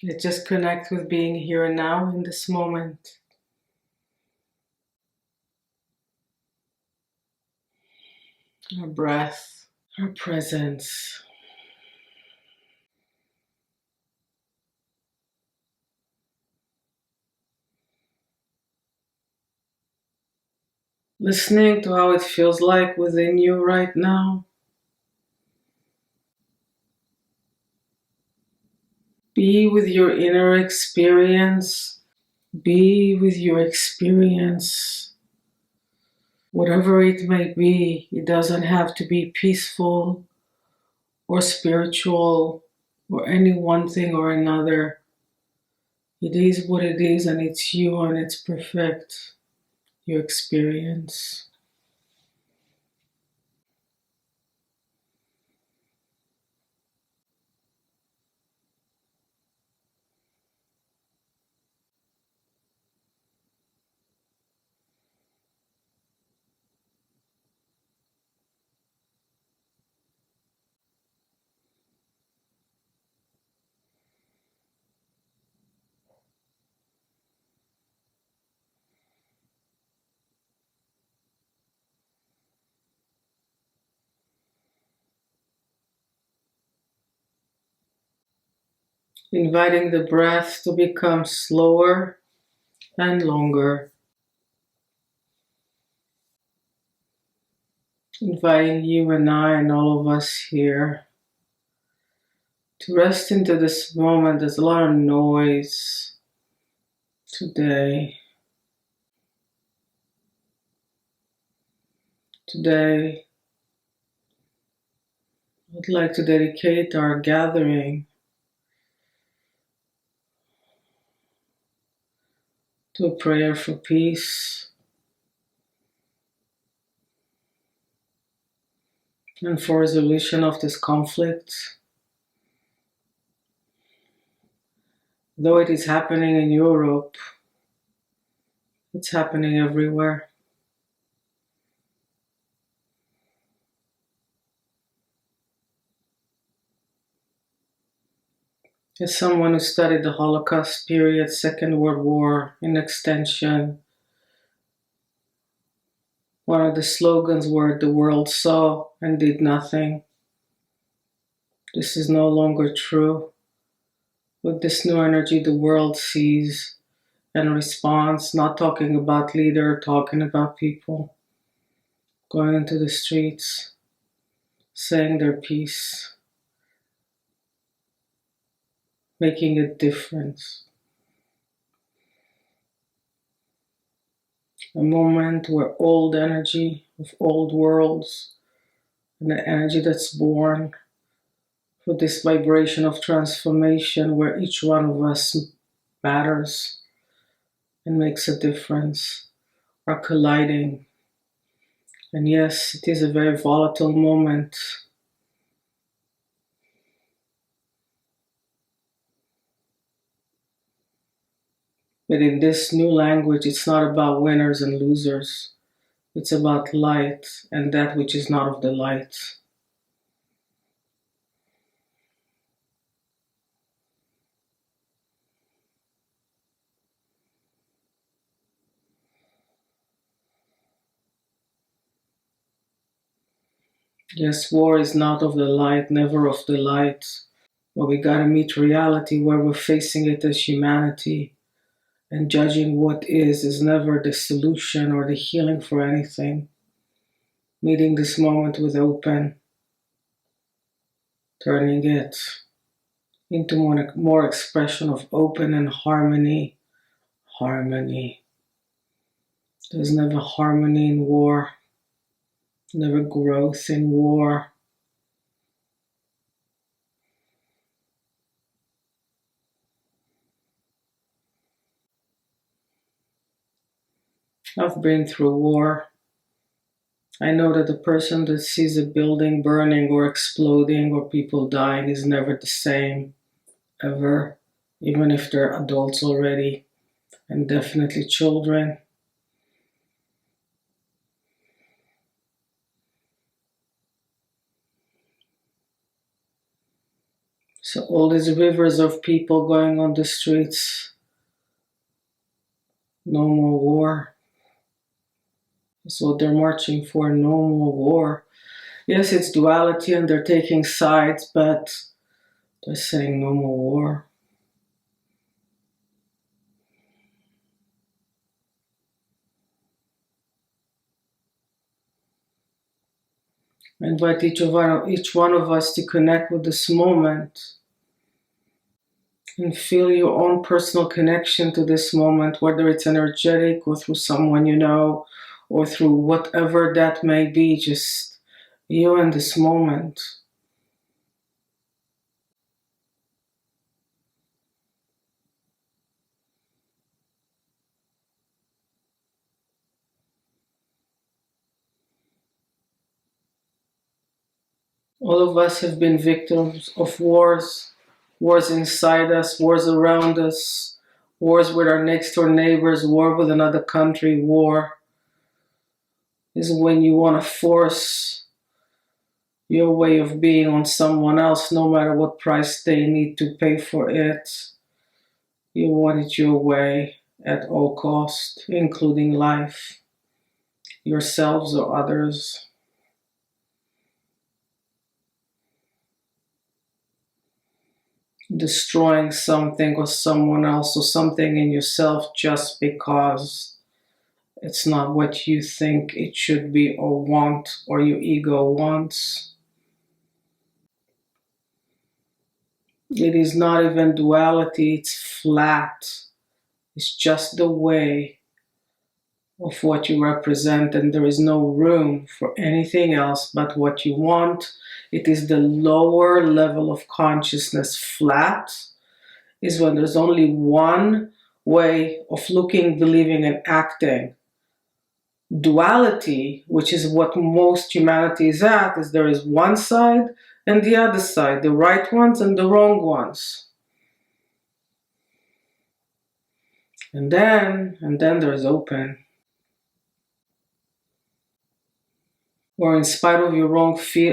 Let's just connect with being here and now in this moment. Our breath, our presence. Listening to how it feels like within you right now. Be with your inner experience. Be with your experience. Whatever it may be, it doesn't have to be peaceful or spiritual or any one thing or another. It is what it is, and it's you, and it's perfect. Your experience. Inviting the breath to become slower and longer. Inviting you and I and all of us here to rest into this moment. There's a lot of noise today. Today, I'd like to dedicate our gathering to a prayer for peace and for resolution of this conflict. Though it is happening in Europe, it's happening everywhere. As someone who studied the Holocaust period, Second World War in extension, one of the slogans were "the world saw and did nothing." This is no longer true. With this new energy, the world sees and responds, not talking about leader, talking about people, going into the streets, saying their piece, making a difference. A moment where old energy of old worlds and the energy that's born for this vibration of transformation where each one of us matters and makes a difference are colliding. And yes, it is a very volatile moment. But in this new language, it's not about winners and losers. It's about light and that which is not of the light. Yes, war is not of the light, never of the light. But we gotta meet reality where we're facing it as humanity. And judging what is never the solution or the healing for anything. Meeting this moment with open, turning it into more expression of open and harmony. Harmony. There's never harmony in war, never growth in war. I've been through war. I know that the person that sees a building burning or exploding or people dying is never the same, ever, even if they're adults already, and definitely children. So all these rivers of people going on the streets, no more war. That's what they're marching for, no more war. Yes, it's duality and they're taking sides, but they're saying no more war. I invite each one of us to connect with this moment and feel your own personal connection to this moment, whether it's energetic or through someone you know or through whatever that may be, just you in this moment. All of us have been victims of wars, wars inside us, wars around us, wars with our next door neighbors, war with another country. War is when you want to force your way of being on someone else, no matter what price they need to pay for it. You want it your way at all cost, including life, yourselves or others. Destroying something or someone else or something in yourself just because it's not what you think it should be or want or your ego wants. It is not even duality, it's flat. It's just the way of what you represent, and there is no room for anything else but what you want. It is the lower level of consciousness. Flat is when there's only one way of looking, believing, and acting. Duality, which is what most humanity is at, is there is one side and the other side, the right ones and the wrong ones. And then there is open. Or in spite of your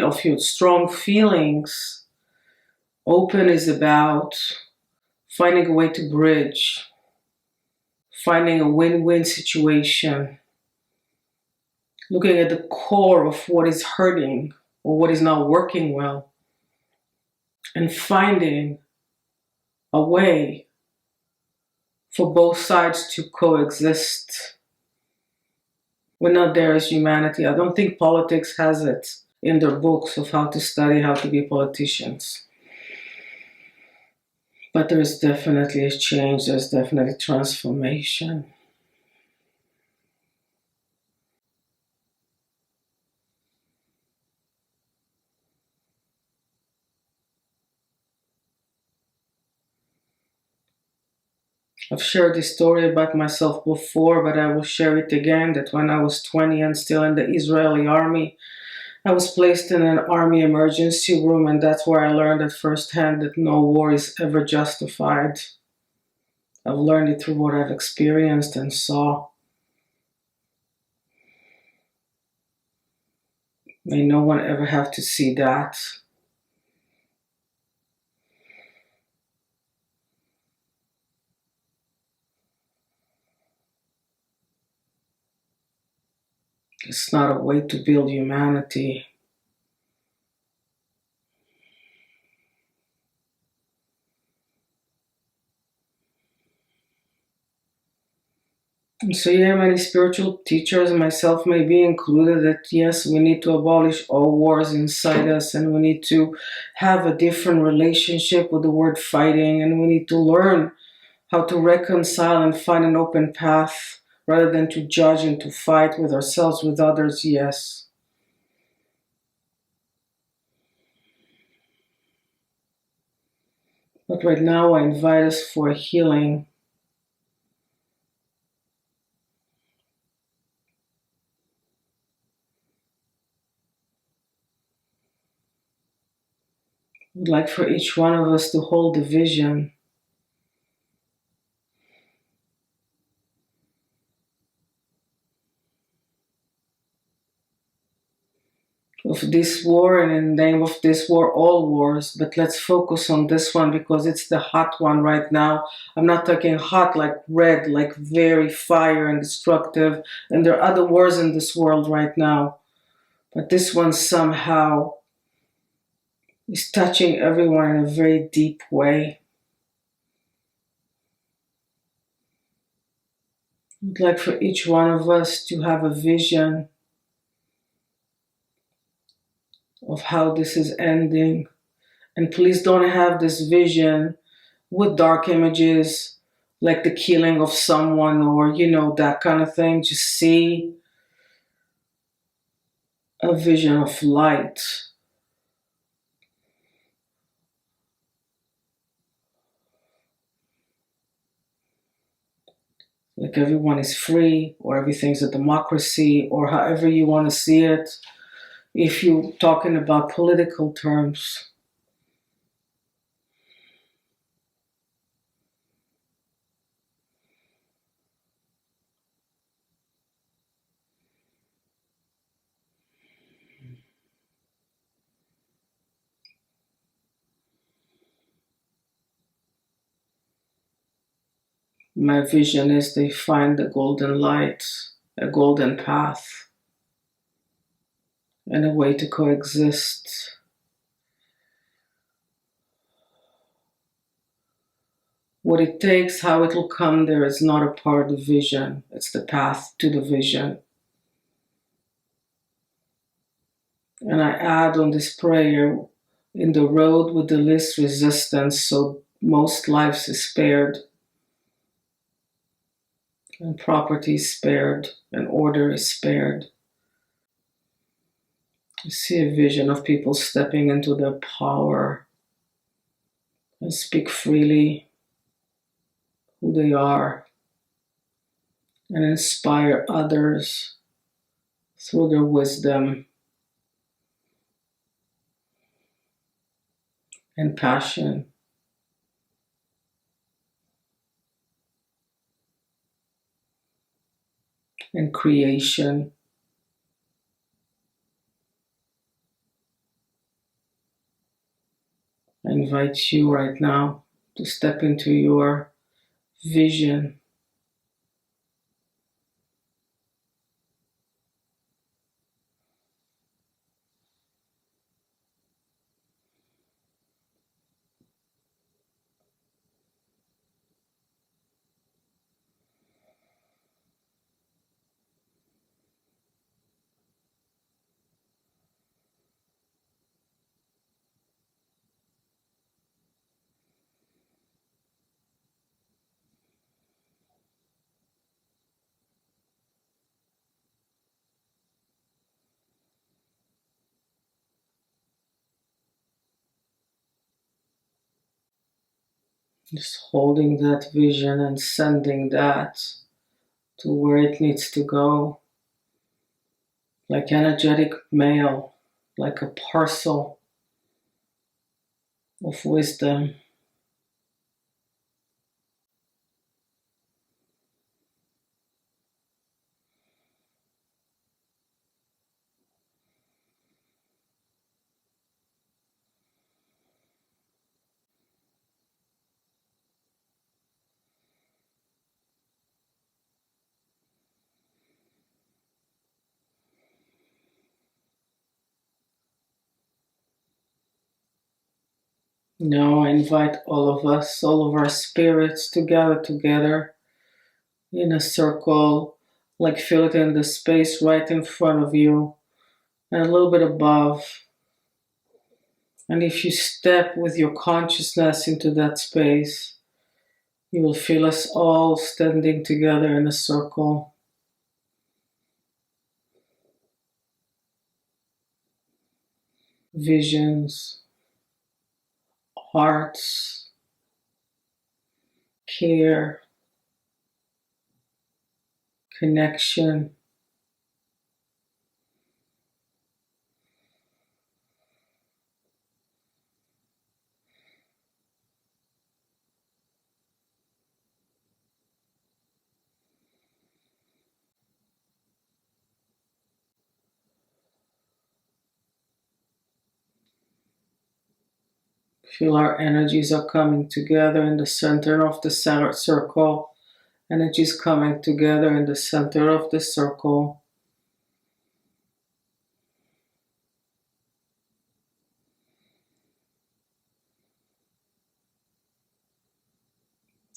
of your strong feelings, open is about finding a way to bridge, finding a win-win situation, looking at the core of what is hurting or what is not working well, and finding a way for both sides to coexist. We're not there as humanity. I don't think politics has it in their books of how to study how to be politicians. But there's definitely a change, there's definitely transformation. I've shared this story about myself before, but I will share it again, that when I was 20 and still in the Israeli army, I was placed in an army emergency room, and that's where I learned at firsthand that no war is ever justified. I've learned it through what I've experienced and saw. May no one ever have to see that. It's not a way to build humanity. And so yeah, many spiritual teachers, myself may be included, that yes, we need to abolish all wars inside us, and we need to have a different relationship with the word fighting, and we need to learn how to reconcile and find an open path rather than to judge and to fight with ourselves, with others, yes. But right now I invite us for a healing. I'd like for each one of us to hold the vision. of this war, and in the name of this war, all wars, but let's focus on this one because it's the hot one right now. I'm not talking hot like red, like very fire and destructive, and there are other wars in this world right now, but this one somehow is touching everyone in a very deep way. I'd like for each one of us to have a vision of how this is ending. And please don't have this vision with dark images like the killing of someone or, that kind of thing. Just see a vision of light. Like everyone is free or everything's a democracy or however you want to see it. If you're talking about political terms, my vision is they find the golden light, a golden path, and a way to coexist. What it takes, how it will come there is not a part of the vision. It's the path to the vision. And I add on this prayer, in the road with the least resistance, so most lives is spared, and property is spared, and order is spared. I see a vision of people stepping into their power and speak freely who they are and inspire others through their wisdom and passion. And creation. I invite you right now to step into your vision. Just holding that vision and sending that to where it needs to go. Like energetic mail, like a parcel of wisdom. Now I invite all of us, all of our spirits to gather together in a circle, like feel it in the space right in front of you and a little bit above. And if you step with your consciousness into that space, you will feel us all standing together in a circle. Visions, hearts, care, connection. Feel our energies are coming together in the center of the circle. Energies coming together in the center of the circle.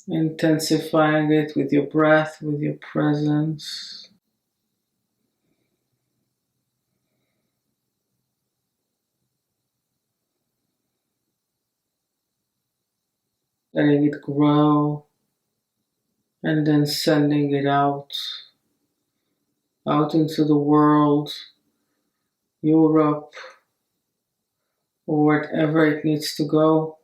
Intensifying it with your breath, with your presence. Letting it grow and then sending it out into the world, Europe, or wherever it needs to go.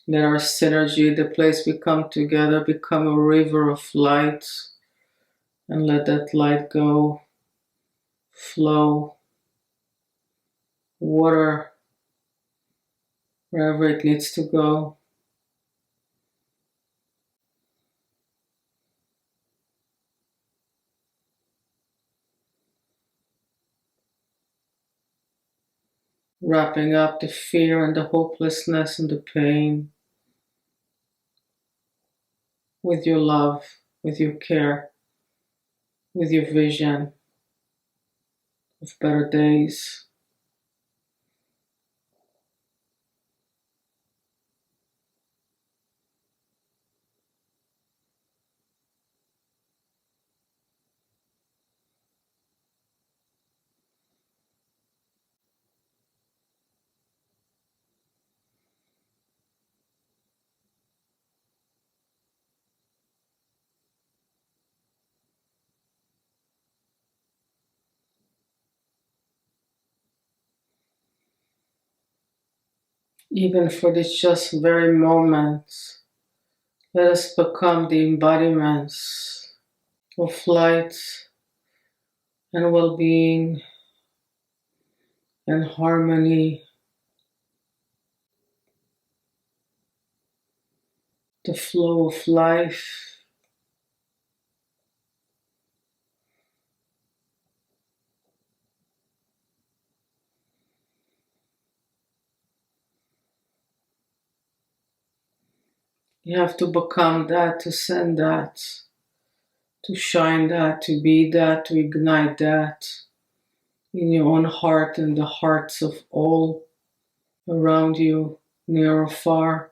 Let our synergy, the place we come together, become a river of light, and let that light go, flow, water wherever it needs to go. Wrapping up the fear and the hopelessness and the pain with your love, with your care, with your vision of better days. Even for this just very moment, let us become the embodiments of light and well-being and harmony, the flow of life. You have to become that, to send that, to shine that, to be that, to ignite that in your own heart and the hearts of all around you, near or far.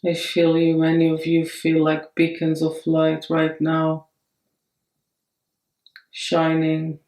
I feel you, many of you feel like beacons of light right now, shining.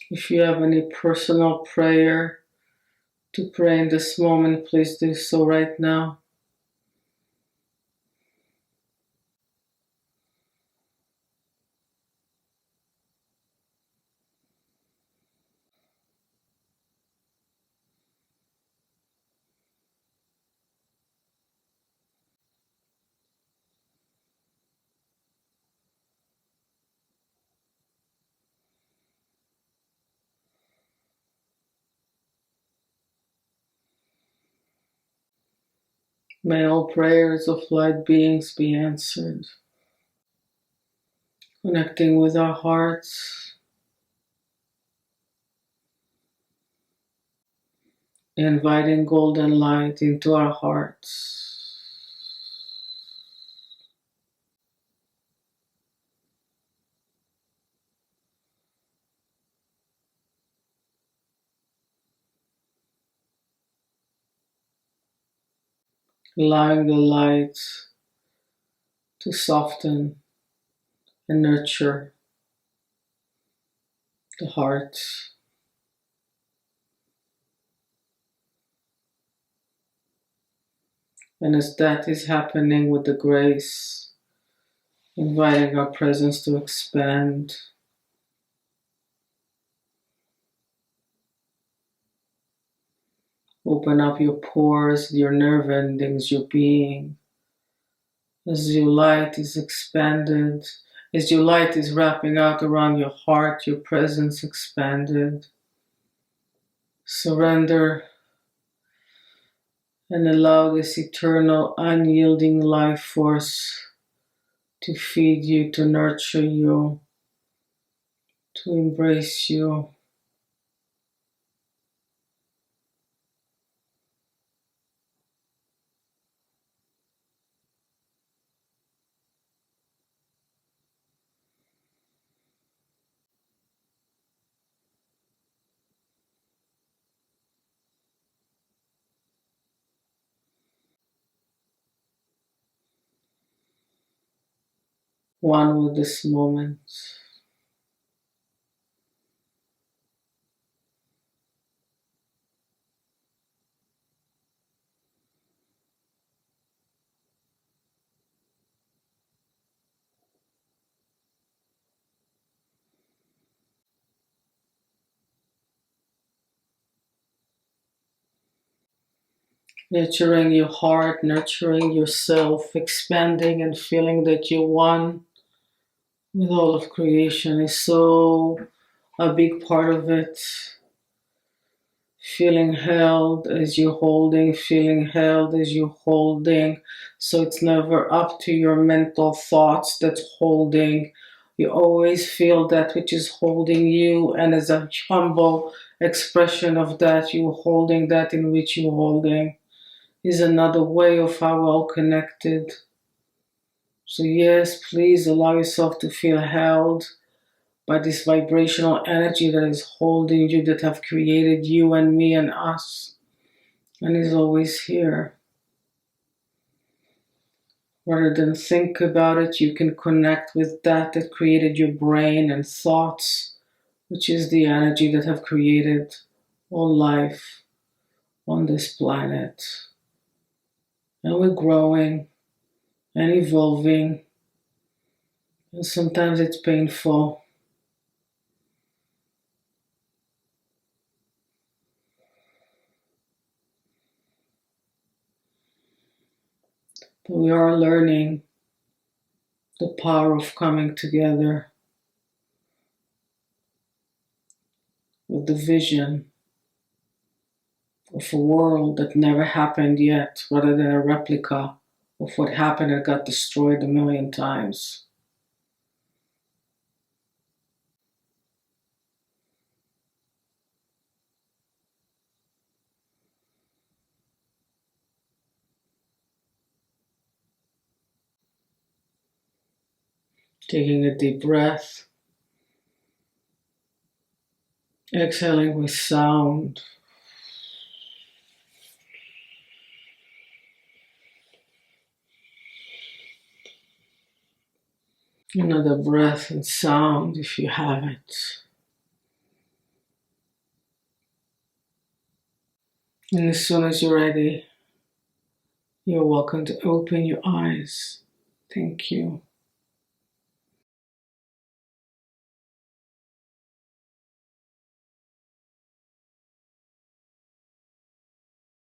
If you have any personal prayer to pray in this moment, please do so right now. May all prayers of light beings be answered. Connecting with our hearts. inviting golden light into our hearts. Allowing the light to soften and nurture the heart. And as that is happening with the grace, inviting our presence to expand. Open up your pores, your nerve endings, your being. As your light is expanded, as your light is wrapping out around your heart, your presence expanded. Surrender and allow this eternal, unyielding life force to feed you, to nurture you, to embrace you. One with this moment. Nurturing your heart, nurturing yourself, expanding and feeling that you're one with all of creation is so a big part of it. Feeling held as you're holding, feeling held as you're holding. So it's never up to your mental thoughts that's holding. You always feel that which is holding you, and as a humble expression of that, you holding that in which you're holding is another way of how we're all connected. So yes, please allow yourself to feel held by this vibrational energy that is holding you, that have created you and me and us, and is always here. Rather than think about it, you can connect with that created your brain and thoughts, which is the energy that have created all life on this planet. And we're growing and evolving, and sometimes it's painful. But we are learning the power of coming together with the vision of a world that never happened yet, rather than a replica of what happened and got destroyed a million times. Taking a deep breath, exhaling with sound. Another breath and sound if you have it. And as soon as you're ready, you're welcome to open your eyes. Thank you.